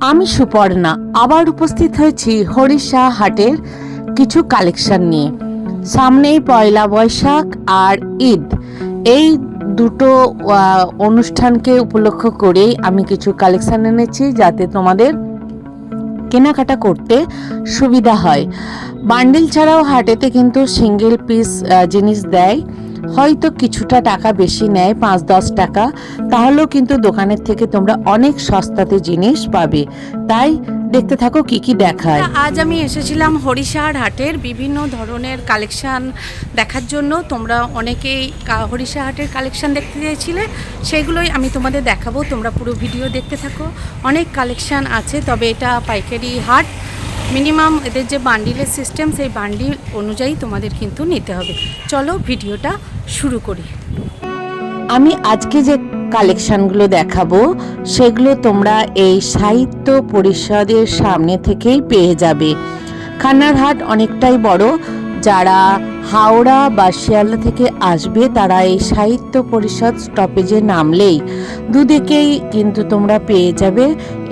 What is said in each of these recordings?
আমি সুপর্ণা আবার উপস্থিত হয়েছি হরিষা হাটের কিছু কালেকশন নিয়ে। সামনেই পয়লা বৈশাখ আর ঈদ, এই দুটো অনুষ্ঠানকে উপলক্ষ করেই আমি কিছু কালেকশন এনেছি যাতে তোমাদের কেনাকাটা করতে সুবিধা হয়। বান্ডিল ছাড়াও হাটেতে কিন্তু সিঙ্গেল পিস জিনিস দেয়, হয়তো কিছুটা টাকা বেশি নেয়, 5-10 টাকা, তাহলেও কিন্তু দোকানের থেকে তোমরা অনেক সস্তাতে জিনিস পাবে। তাই দেখতে থাকো কি কি দেখায়। আজ আমি এসেছিলাম হরিষার হাটের বিভিন্ন ধরনের কালেকশান দেখার জন্য। তোমরা অনেকেই হরিষা হাটের কালেকশান দেখতে চেয়েছিলে, সেগুলোই আমি তোমাদের দেখাবো। তোমরা পুরো ভিডিও দেখতে থাকো। অনেক কালেকশান আছে, তবে এটা পাইকারি হাট। মিনিমাম এদের যে বান্ডিলের সিস্টেম, সেই বান্ডিল অনুযায়ী তোমাদের কিন্তু নিতে হবে। চলো ভিডিওটা শুরু করি। আমি আজকে যে কালেকশনগুলো দেখাবো সেগুলো তোমরা এই সাহিত্য পরিষদের সামনে থেকেই পেয়ে যাবে। খান্নার হাট অনেকটাই বড়, যারা হাওড়া বা শিয়ালদা থেকে আসবে তারা এই সাহিত্য পরিষদ স্টপেজে নামলেই দুদিকেই কিন্তু তোমরা পেয়ে যাবে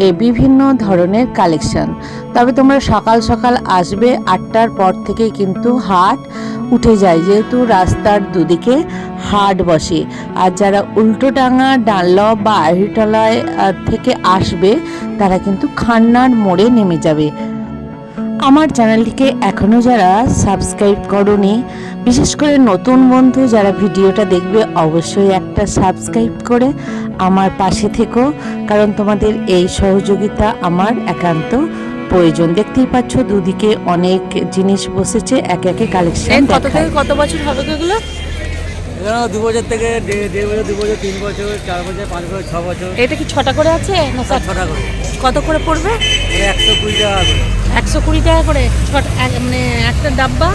এই বিভিন্ন ধরনের কালেকশন। তবে তোমরা সকাল সকাল আসবে, 8টার পর থেকেই কিন্তু হাট উঠে যায়, যেহেতু রাস্তার দুদিকে হাট বসে। আর যারা উল্টোডাঙ্গা, ডানলপ বা আহিরতলায় থেকে আসবে তারা কিন্তু খান্নার মোড়ে নেমে যাবে। আমার চ্যানেলটিকে এখনও যারা সাবস্ক্রাইব করোনি, বিশেষ করে নতুন বন্ধু যারা ভিডিওটা দেখবে, অবশ্যই একটা সাবস্ক্রাইব করে আমার পাশে থেকো, কারণ তোমাদের এই সহযোগিতা আমার একান্ত প্রয়োজন। দেখতেই পাচ্ছ দুদিকে অনেক জিনিস বসেছে, একে একে কালেকশন। কত থেকে কত বছর হবে এগুলো? 2 বছর থেকে 1.5 বছর, 2 বছর, 3 বছর, 4 বছর, 5 বছর, 6 বছর। এটা কি 6টা করে আছে না 6টা করে? কত করে পড়বে? 120 টাকা করে। 120 টাকা করে মানে একটা ডাব্বা?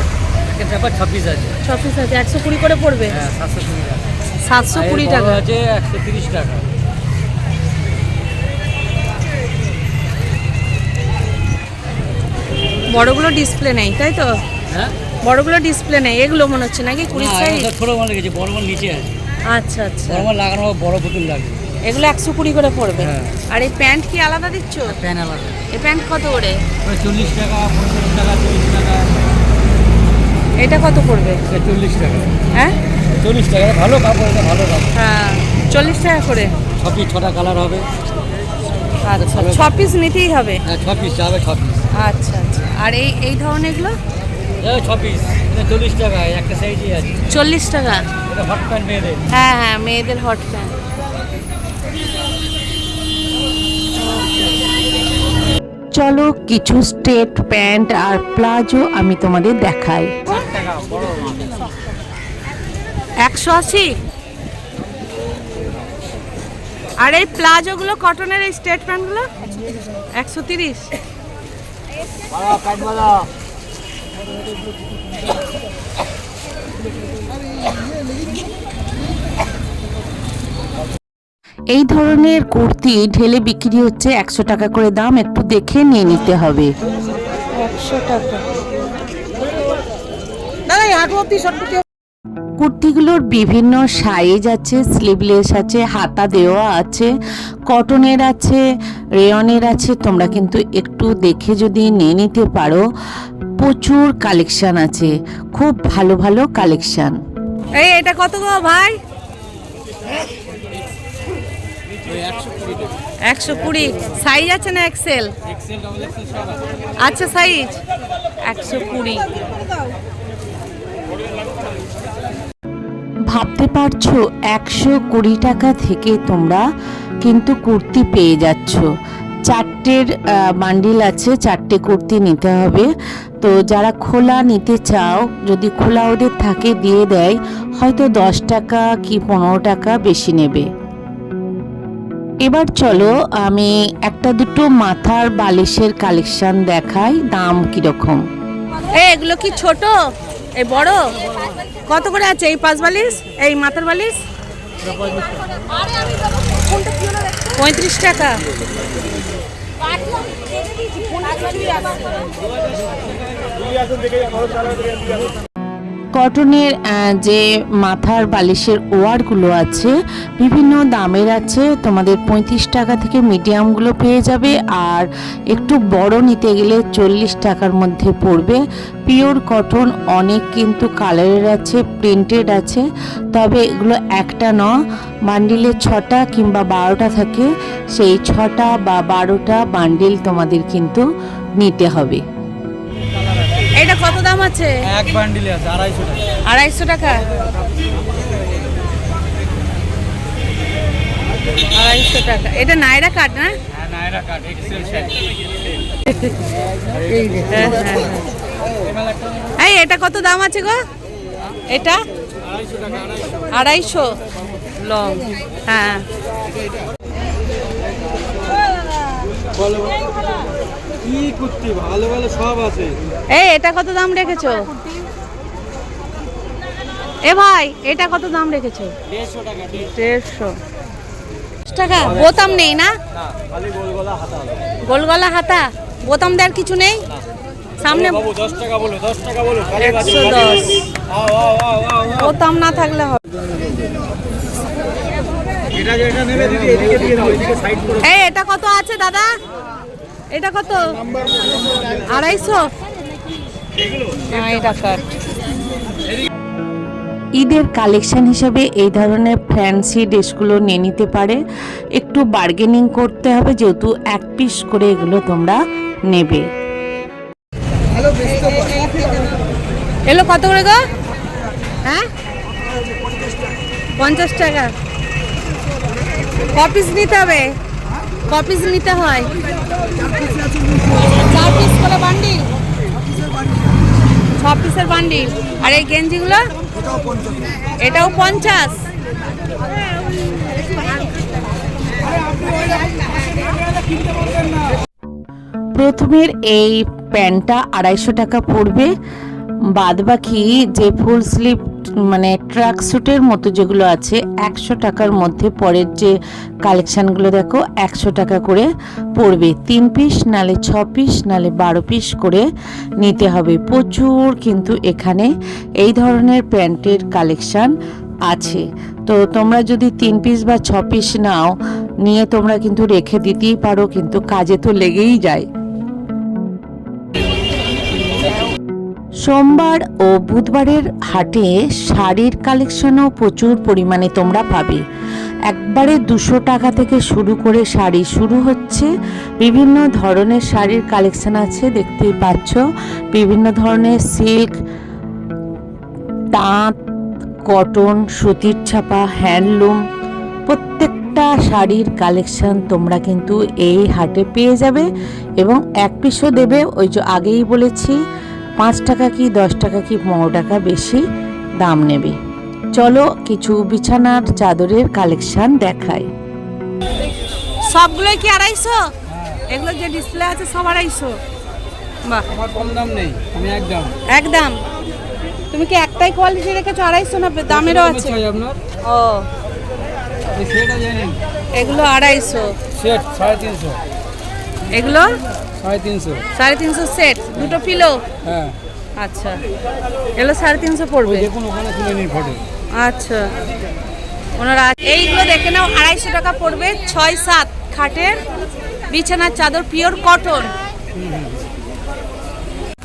একটা ডাব্বা 6 পিস আছে। 6 পিস আছে, 120 করে পড়বে। হ্যাঁ, 720 টাকা। 720 টাকা আছে 130 টাকা। বড়গুলো ডিসপ্লে নেই, তাই তো? হ্যাঁ, বড়গুলো ডিসপ্লে নেই, এগুলো মনে হচ্ছে নাকি 20 সাইজ? ছোট মাল লেগেছে, বড় মাল নিচে আছে। আচ্ছা আচ্ছা, বড় মাল লাগানো বড় বোতল লাগবে। এগুলো 120 করে পড়বে। হ্যাঁ। আর এই প্যান্ট কি আলাদা দিচ্ছ? প্যান আলাদা। এই প্যান্ট কত করে? 40 টাকা, 45 টাকা, 30 টাকা। এটা কত পড়বে? 40 টাকা। হ্যাঁ, 40 টাকা। ভালো কাপড়, এটা ভালো কাপড়। হ্যাঁ, 40 টাকা করে। 6 পিস, 6টা কালার হবে। আচ্ছা, 6 পিস নিতেই হবে? হ্যাঁ, 6 পিস যাবে, 6 পিস। আচ্ছা আচ্ছা। আর এই ধরনের এগুলো 6 পিস, এটা 40 টাকা, একটা সাইজই আছে। 40 টাকা? এটা হট প্যান্ট মেয়েদের। হ্যাঁ হ্যাঁ, মেয়েদের হট প্যান্ট। চলো কিছু স্ট্রেট প্যান্ট আর প্লাজো আমি তোমাদের দেখাই। 180। আর এই প্লাজোগুলো কটনের, এই স্ট্রেট প্যান্টগুলো 130। এই ধরনের কুর্তি ঢেলে বিক্রি হচ্ছে 100 টাকা করে দাম, একটু দেখে নিয়ে নিতে হবে। 100 টাকা। কুর্তিগুলোর বিভিন্ন সাইজ আছে, স্লিভলেস আছে, হাতা দেওয়া আছে, কটনের আছে, রেয়নের আছে। তোমরা কিন্তু একটু দেখে যদি নিয়ে নিতে পারো, প্রচুর কালেকশন আছে, খুব ভালো ভালো কালেকশন। এটা কত গো ভাই? 120। সাইজ আছে না এক্সেল? আচ্ছা, সাইজ 120। ভাবতে পারছো 120 টাকা থেকে তোমরা কিন্তু কুর্তি পেয়ে যাচ্ছ। 4টের বান্ডিল আছে, 4টে কুর্তি নিতে হবে। তো যারা খোলা নিতে চাও, যদি খোলা ওদের থাকে দিয়ে দেয়, হয়তো 10 টাকা কি 15 টাকা বেশি নেবে। এবার চলো আমি একটা দুটো মাথার বালিশের কালেকশন দেখাই, দাম কিরকম। এগুলো কি ছোট, এই বড়? কত করে আছে এই 5 বালিশ, এই মাথার বালিশ? 35 টাকা। কটনের যে মাথার বালিশের ওয়ারগুলো আছে বিভিন্ন দামের আছে, তোমাদের 35 টাকা থেকে মিডিয়ামগুলো পেয়ে যাবে, আর একটু বড় নিতে গেলে 40 টাকার মধ্যে পড়বে। পিওর কটন, অনেক কিন্তু কালারের আছে, প্রিন্টেড আছে, তবে এগুলো একটা নয়, বান্ডিলে 6টা কিংবা 12টা থাকে, সেই 6টা বা 12টা বান্ডিল তোমাদের কিন্তু নিতে হবে। এটা কত দাম আছে? এক বান্ডিলে আছে 250 টাকা। 250 টাকা। 250 টাকা। এটা নায়রা কাট না? হ্যাঁ, নায়রা কাট এক্সেল সাইজ। এই এটা কত দাম আছে গো? এটা 250 টাকা। 250 লং। হ্যাঁ, কি কুর্তি ভালো ভালো সব আছে। এই এটা কত দাম রেখেছো? এ ভাই, এটা কত দাম রেখেছো? 150 টাকা। 150 টাকা। বোতাম নেই না? না, খালি গোলগলা হাতা হবে। গোলগলা হাতা, বোতাম দেওয়ার কিছু নেই সামনে? বাবু 10 টাকা বলো, 10 টাকা বলো। খালি 110। আও আও আও আও। বোতাম না থাকলে হবে। এটা যেটা নেবে দিদি এদিকে দিয়ে দাও, এদিকে সাইড করে। এই এটা কত আছে দাদা? এটা কত? 250? হ্যাঁ, এটা কাট। ঈদের কালেকশন হিসেবে এই ধরনের ফ্যান্সি ড্রেসগুলো নিয়ে নিতে পারে, একটু বার্গেনিং করতে হবে যেহেতু এক পিস করে এগুলো তোমরা নেবে। এলো কত করে গো? হ্যাঁ, 50 টাকা। কপিস নিতে হবে, কপিস নিতে হয়। 4 পিস করে বান্ডিল, 6 পিসের বান্ডিল। আর এই গেঞ্জিগুলো? এটাও 50। প্রথমের এই প্যান্টটা 250 টাকা পড়বে, বাদবাকি যে ফুল স্লিভ মানে ট্রাক স্যুটের মতো যেগুলো আছে 100 টাকার মধ্যে। পরের যে কালেকশানগুলো দেখো 100 টাকা করে পড়বে। 3 পিস নালে 6 পিস নালে 12 পিস করে নিতে হবে। প্রচুর কিন্তু এখানে এই ধরনের প্যান্টের কালেকশান আছে, তো তোমরা যদি 3 পিস বা 6 পিস নাও, নিয়ে তোমরা কিন্তু রেখে দিতেই পারো, কিন্তু কাজে তো লেগেই যায়। সোমবার ও বুধবারের হাটে শাড়ির কালেকশনও প্রচুর পরিমাণে তোমরা পাবে। একবারে 200 টাকা থেকে শুরু করে শাড়ি শুরু হচ্ছে, বিভিন্ন ধরনের শাড়ির কালেকশন আছে, দেখতেই পাচ্ছ। বিভিন্ন ধরনের সিল্ক, তাঁত, কটন, সুতির ছাপা, হ্যান্ডলুম, প্রত্যেকটা শাড়ির কালেকশন তোমরা কিন্তু এই হাটে পেয়ে যাবে, এবং এক পিসও দেবে। ওই যে আগেই বলেছি 5 টাকা কি 10 টাকা কি 15 টাকা বেশি দাম নেবে। চলো কিছু বিছানার চাদরের কালেকশন দেখাই। সবগুলোই কি 250? এগুলো যে ডিসপ্লে আছে সব 250? বাহ, আমার কম দাম নেই, আমি একদম একদম। তুমি কি একটাই কোয়ালিটি রেখেছো 250 না দামেরও আছে? চাই আপনার ও, এই সেটটা জানেন? এগুলো 250। সেট 350। এগুলো 350। 350 সেট, দুটো পিলো। হ্যাঁ, আচ্ছা, এগুলো 350 পড়বে। দেখুন ওখানে খুলে নিন ফটো। আচ্ছা, ওনারা এইগুলো দেখে নাও, 250 টাকা পড়বে। 6-7 খাটের বিছানার চাদর, পিওর কটন।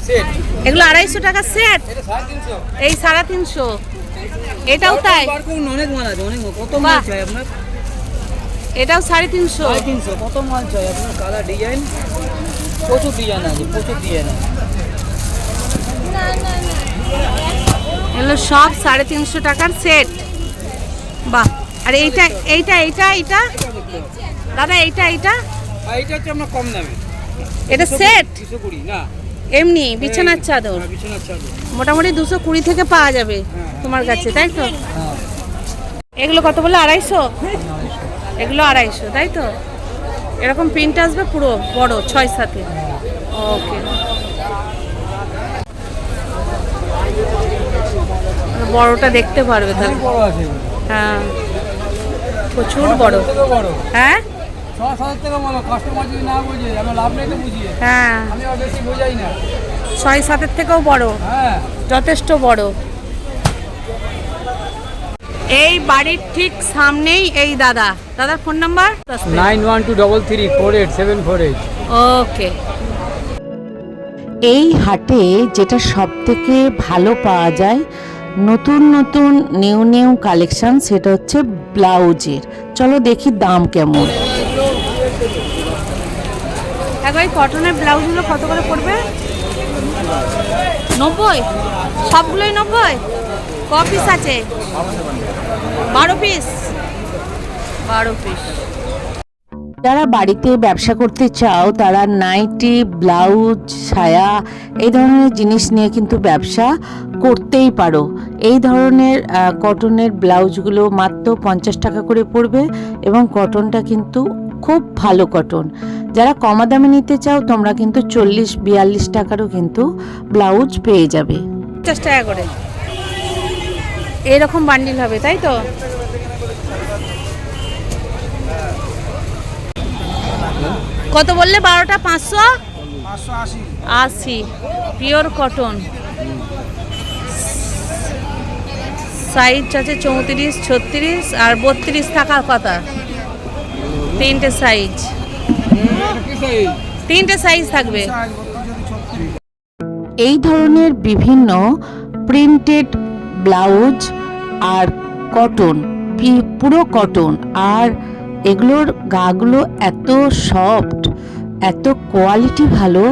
সেট এগুলো 250 টাকা সেট। এটা 350। এই 350। এটাও তাই? অনেক মাল আছে, অনেক। কত বাহ। মাল চাই আপনার? এটাও 350। 350। কত মাল চাই আপনার? কালার ডিজাইন প্রচুর ডিজাইন আছে, প্রচুর ডিজাইন আছে। এগুলো সব 350 টাকার সেট। বাহ। আর এইটা এইটা এইটা এইটা দাদা, এইটা এইটা আর এটা হচ্ছে আপনার কম দামে। এটা সেট 220 না, এমনি বিছানার চাদর বিছানার চাদর মোটামুটি 220 থেকে পাওয়া যাবে তোমার কাছে, তাই তো? হ্যাঁ। এগুলো কত বলে? 250? এগুলো 250, তাই তো? এরকম প্রিন্ট আসবে পুরো বড় 6-7। ওকে, বড়টা দেখতে পারবে তাহলে। বড় আছে, হ্যাঁ, প্রচুর বড়। বড়। হ্যাঁ 6-7 টাকা বলো, কাস্টমার যদি না বুঝে আমরা লাভ নেই তো বুঝিয়ে। হ্যাঁ, আমি আর বেশি বোঝাই না। 6-7 থেকেও বড়, হ্যাঁ, যথেষ্ট বড়। এই বাড়ির ঠিক সামনেই এই দাদার ফোন নাম্বার 9123348748। ওকে। এই হাটে যেটা সব থেকে ভালো পাওয়া যায় নতুন নতুন নিউ কালেকশন, সেটা হচ্ছে ব্লাউজের। চলো দেখি দাম কেমন। একবার কটনের ব্লাউজগুলো কত করে পড়বে? 90? সবগুলোই 90? ক পিস আছে? 12 পিস। 12 পিস। যারা বাড়িতে ব্যবসা করতে চাও তারা নাইটি, ব্লাউজ, সায়া এই ধরনের জিনিস নিয়ে কিন্তু ব্যবসা করতেই পারো। এই ধরনের কটনের ব্লাউজগুলো মাত্র 50 টাকা করে পড়বে এবং কটনটা কিন্তু খুব ভালো কটন। যারা কমা দামে নিতে চাও তোমরা কিন্তু 40-42 টাকারও কিন্তু ব্লাউজ পেয়ে যাবে। 50 টাকা করে এরকম বান্ডিল হবে, তাই তো? কত বললে? 12টা 580 পিওর কটন। সাইজ আছে 34, 36 আর 32 থাকার কথা। তিনটে সাইজ থাকবে। এই ধরনের বিভিন্ন প্রিন্টেড ব্লাউজ আর কটন, পুরো কটন, আর এগুলোর গাগুলো এত সফট, এত কোয়ালিটি ভালো,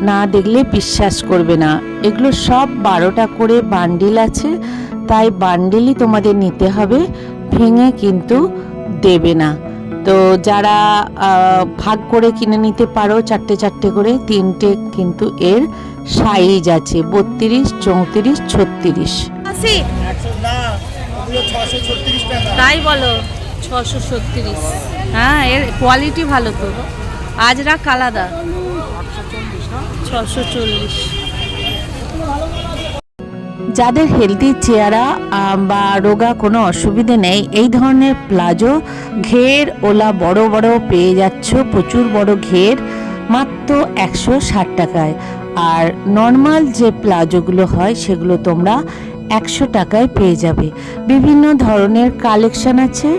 না দেখলে বিশ্বাস করবে না। এগুলো সব 12টা করে বান্ডিল আছে, তাই বান্ডিলই তোমাদের নিতে হবে, ভেঙে কিন্তু দেবে না। তো যারা ভাগ করে কিনে নিতে পারো, চারটে চারটে করে, তিনটে কিন্তু এর সাইজ আছে 32, 34, 36। তাই বলো? 636। হ্যাঁ, এর কোয়ালিটি ভালো তো। আজরাক আলাদা। 640। যাদের হেলদি চেহারা বা রোগা কোনো অসুবিধে নেই, এই ধরনের প্লাজো ঘের ওলা বড় বড় পেয়ে যাচ্ছ, প্রচুর বড় ঘের, মাত্র 160 টাকায়। আর নর্মাল যে প্লাজোগুলো হয় সেগুলো তোমরা 100 টাকায় পেয়ে যাবে। বিভিন্ন ধরনের কালেকশন আছে,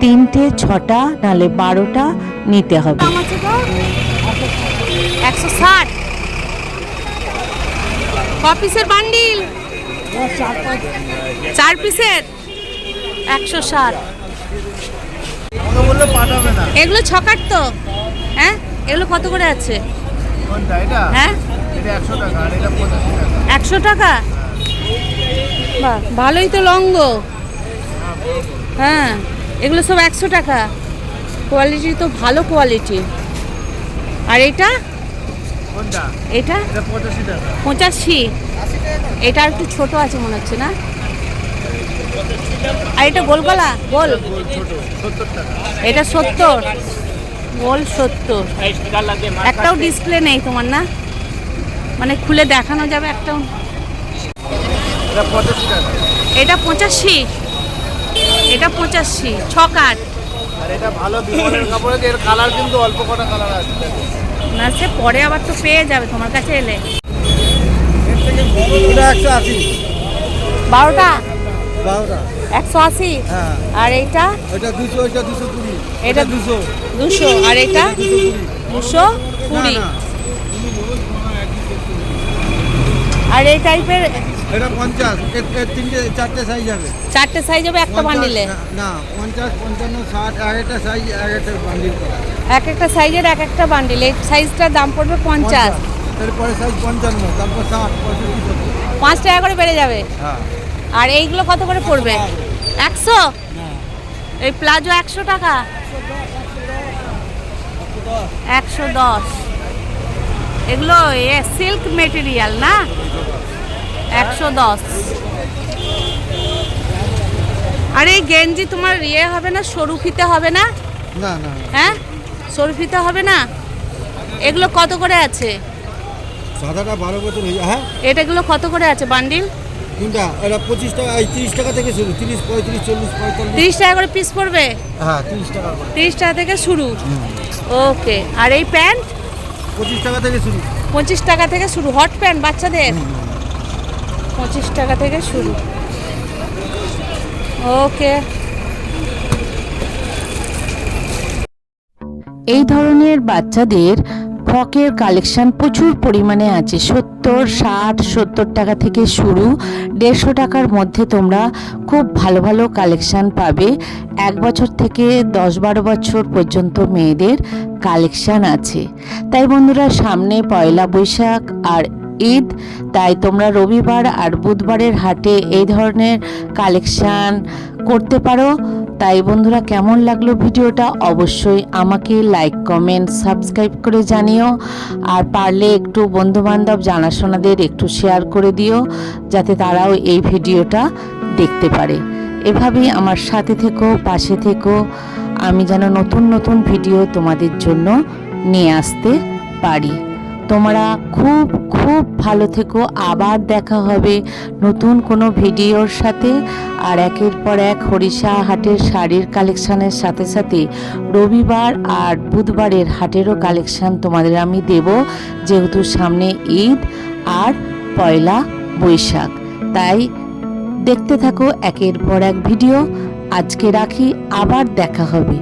3টে 6টা নালে 12টা নিতে হবে। 160 ক পিসের বান্ডিল? 4 পিসের 160। এগুলো ছকার তো? হ্যাঁ, এগুলো কত করে আছে? হ্যাঁ, 100 টাকা। বাহ, ভালোই তো লঙ্গ। হ্যাঁ, এগুলো সব 100 টাকা। কোয়ালিটি তো ভালো কোয়ালিটি। আর এটা? এটা 85। এটা একটু ছোট আছে মনে হচ্ছে না? আর এটা গোল গলা? গোল এটা 70, গোল 70। একটাও ডিসপ্লে নেই তোমার না? মানে খুলে দেখানো যাবে একটাও? এটা 85। এটা 85 ছকাট। আর এটা ভালো বিমলের কাপড়ে, এর কালার কিন্তু অল্প কটা কালার আছে না, সে পরে আবার তো পেয়ে যাবে তোমার কাছে এলে। এটা 180। 12টা 180। 180। হ্যাঁ। আর এইটা? এটা 200, এটা 220। এটা 200। আর এটা 220। আর এই টাইপের এটা 50। এর 4টে সাইজ হবে। 4টে সাইজ হবে একটা বান্ডিলে? না, 50, 55, 60, একটা সাইজ একটা বান্ডিল করা। একটা সাইজের একটা বান্ডিল। এই সাইজটার দাম পড়বে 50। এরপরে সাইজ 55, তারপর 60, 65, 5 টাকা করে বেড়ে যাবে। হ্যাঁ। আর এইগুলো কত করে পড়বে? 100। এই প্লাজো 100 টাকা। 110। এগুলো সিল্ক মেটেরিয়াল না? 110। আর এই গেঞ্জি তোমার ইয়ে হবে না, সরু ফিতে হবে না? না না। হ্যাঁ, সরু ফিতে হবে না? এগুলো কত করে আছে? সাদাটা 12 বোতল হয়ে যায়। হ্যাঁ, এটাগুলো কত করে আছে বান্ডিল? কোনটা? এটা 25 টাকা, 30 টাকা থেকে শুরু। 30, 35, 40, 45। 30 টাকা করে পিস পড়বে? হ্যাঁ, 30 টাকা করে। 30 টাকা থেকে শুরু। ওকে। আর এই প্যান্ট? 25 টাকা থেকে শুরু। 25 টাকা থেকে শুরু। হট প্যান্ট বাচ্চাদের 25 টাকা থেকে শুরু। ওকে। এই ধরনের বাচ্চাদের ফ্রকের কালেকশন প্রচুর পরিমাণে আছে। 70, 60, 70 টাকা থেকে শুরু, 150 টাকার মধ্যে তোমরা খুব ভালো ভালো কালেকশন পাবে। 1 বছর থেকে 10-12 বছর পর্যন্ত মেয়েদের কালেকশন আছে। তাই বন্ধুরা, সামনে পয়লা বৈশাখ আর ঈদ, তাই তোমরা রবিবার আর বুধবারের হাটে এই ধরনের কালেকশান করতে পারো। তাই বন্ধুরা, কেমন লাগলো ভিডিওটা অবশ্যই আমাকে লাইক, কমেন্ট, সাবস্ক্রাইব করে জানিও। আর পারলে একটু বন্ধুবান্ধব, জানাশোনাদের একটু শেয়ার করে দিও, যাতে তারাও এই ভিডিওটা দেখতে পারে। এভাবেই আমার সাথে থেকো, পাশে থেকো, আমি যেন নতুন নতুন ভিডিও তোমাদের জন্য নিয়ে আসতে পারি। তোমরা খুব খুব ভালো থেকো। আবার দেখা হবে নতুন কোনো ভিডিওর সাথে। আর একের পর এক হরিষা হাটের শাড়ির কালেকশানের সাথে সাথে রবিবার আর বুধবারের হাটেরও কালেকশান তোমাদের আমি দেব, যেহেতু সামনে ঈদ আর পয়লা বৈশাখ। তাই দেখতে থাকো একের পর এক ভিডিও। আজকে রাখি, আবার দেখা হবে।